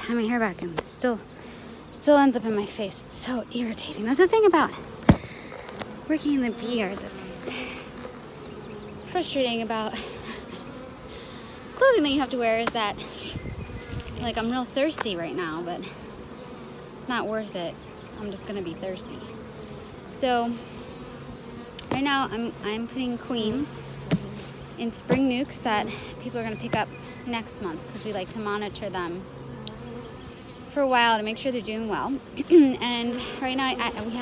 tie my hair back and still ends up in my face. It's so irritating. That's the thing about working in the bee yard that's frustrating about clothing that you have to wear is that, like, I'm real thirsty right now, but it's not worth it. I'm just gonna be thirsty. So right now I'm putting queens in spring nucs that people are gonna pick up next month because we like to monitor them for a while to make sure they're doing well. And right now we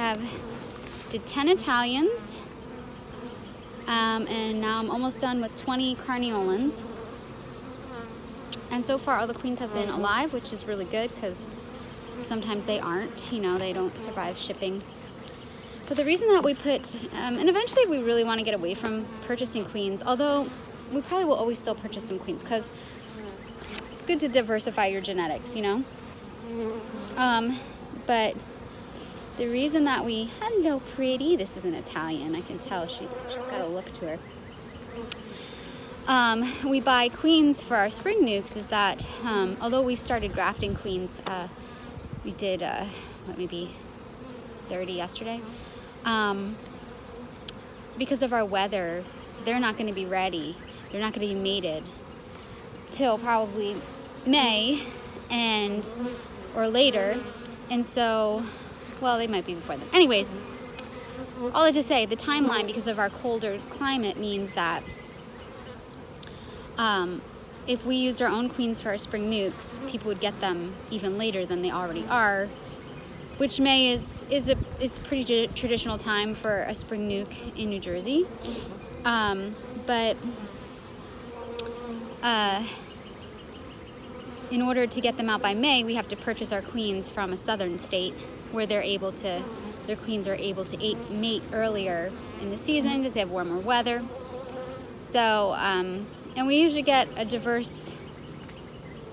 did 10 Italians, and now I'm almost done with 20 Carniolans. And so far all the queens have been alive, which is really good because sometimes they aren't, they don't survive shipping. But the reason that we put, and eventually we really want to get away from purchasing queens, although we probably will always still purchase some queens because it's good to diversify your genetics, But the reason that hello pretty, this is an Italian, I can tell she's got a look to her. We buy queens for our spring nucs is that, although we've started grafting queens, we did, maybe 30 yesterday. Because of our weather, they're not going to be ready. They're not going to be mated till probably May or later. And so, well, they might be before then. Anyways, all that to say, the timeline, because of our colder climate, means that if we used our own queens for our spring nucs, people would get them even later than they already are, which May is a pretty traditional time for a spring nuc in New Jersey. But in order to get them out by May, we have to purchase our queens from a southern state where their queens are able to mate earlier in the season because they have warmer weather. So, and we usually get a diverse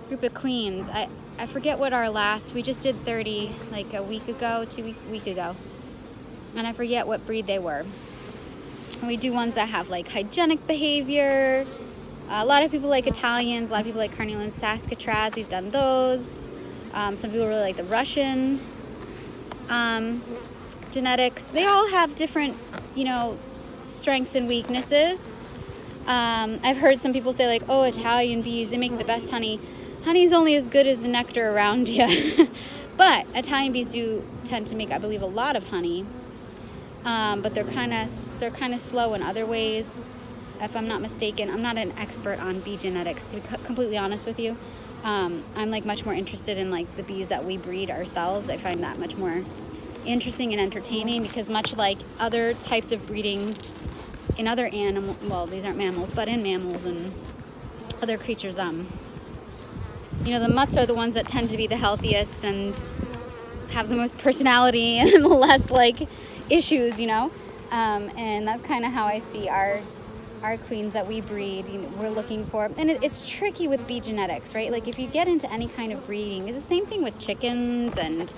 group of queens. I forget what we just did 30 like a week ago, a week ago. And I forget what breed they were. And we do ones that have like hygienic behavior. A lot of people like Italians, a lot of people like Carniolans, Saskatraz, we've done those. Some people really like the Russian genetics. They all have different, strengths and weaknesses. I've heard some people say like, oh, Italian bees, they make the best honey. Honey's only as good as the nectar around you. But Italian bees do tend to make, I believe, a lot of honey. But they're kind of slow in other ways. If I'm not mistaken, I'm not an expert on bee genetics, to be completely honest with you. I'm like much more interested in like the bees that we breed ourselves. I find that much more interesting and entertaining because much like other types of breeding in other animals, well, these aren't mammals, but in mammals and other creatures, the mutts are the ones that tend to be the healthiest and have the most personality and the less like issues, and that's kind of how I see our queens that we breed. We're looking for, and it's tricky with bee genetics, right? Like if you get into any kind of breeding, it's the same thing with chickens and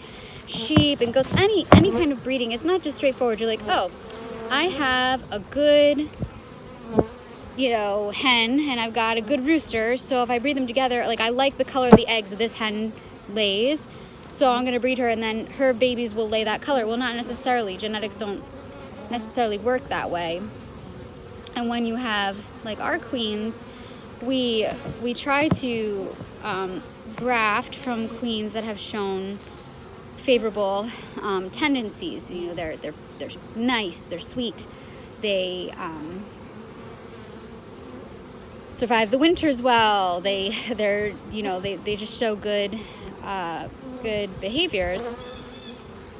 sheep and goats, any kind of breeding. It's not just straightforward. You're like, oh, I have a good hen and I've got a good rooster, so if I breed them together, like I like the color of the eggs that this hen lays, so I'm going to breed her and then her babies will lay that color. Well, not necessarily. Genetics don't necessarily work that way. And when you have like our queens, we try to graft from queens that have shown favorable tendencies. They're nice, they're sweet, they survive the winters well. They just show good behaviors.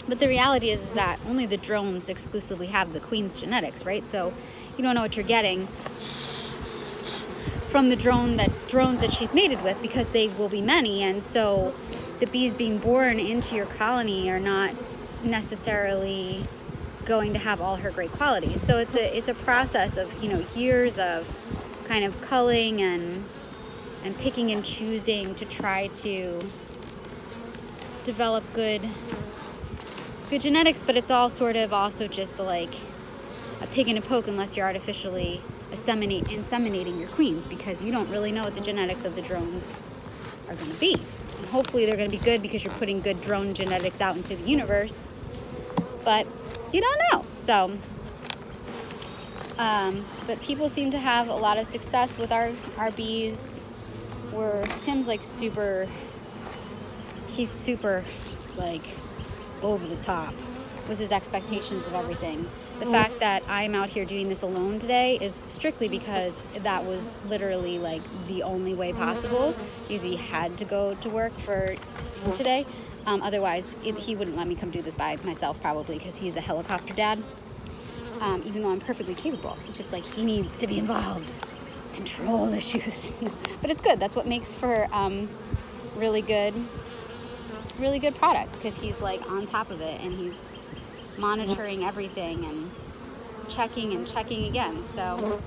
But the reality is that only the drones exclusively have the queen's genetics, right? So you don't know what you're getting from the drones that she's mated with because they will be many, and so the bees being born into your colony are not necessarily going to have all her great qualities. So it's a process of years of kind of culling and picking and choosing to try to develop good genetics, but it's all sort of also just like a pig in a poke unless you're artificially inseminating your queens, because you don't really know what the genetics of the drones are going to be. hopefully they're going to be good because you're putting good drone genetics out into the universe. But you don't know. So, but people seem to have a lot of success with our bees. Tim's like he's super like over the top with his expectations of everything. The fact that I'm out here doing this alone today is strictly because that was literally like the only way possible, because he had to go to work for today. Otherwise, he wouldn't let me come do this by myself probably, because he's a helicopter dad. Even though I'm perfectly capable. It's just like he needs to be involved. Control issues. But it's good. That's what makes for really good product, because he's like on top of it and he's monitoring everything and checking again. So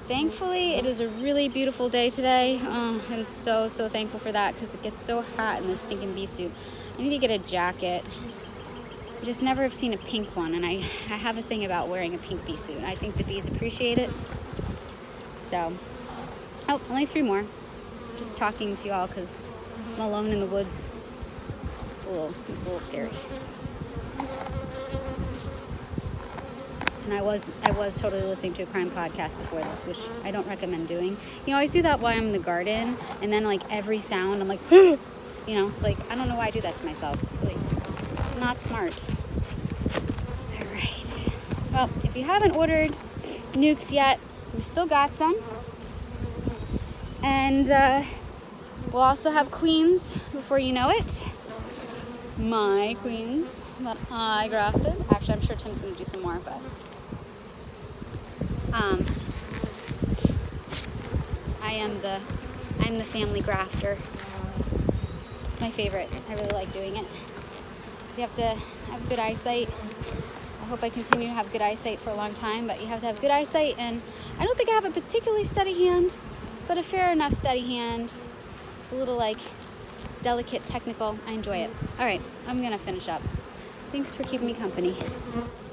thankfully it was a really beautiful day today. I'm so thankful for that, because it gets so hot in this stinking bee suit. I need to get a jacket. I just never have seen a pink one, and I have a thing about wearing a pink bee suit. I think the bees appreciate it. So, only 3 more. Just talking to you all because I'm alone in the woods. It's a little scary. And I was totally listening to a crime podcast before this, which I don't recommend doing. I always do that while I'm in the garden, and then like every sound I'm like, it's like, I don't know why I do that to myself. Like, not smart. All right. Well, if you haven't ordered Nucs yet, we still got some. And we'll also have queens before you know it. My queens that I grafted. Actually, I'm sure Tim's going to do some more, but I'm the family grafter. It's my favorite. I really like doing it. So you have to have good eyesight. I hope I continue to have good eyesight for a long time, but you have to have good eyesight, and I don't think I have a particularly steady hand, but a fair enough steady hand. It's a little like delicate, technical. I enjoy it. All right, I'm gonna finish up. Thanks for keeping me company.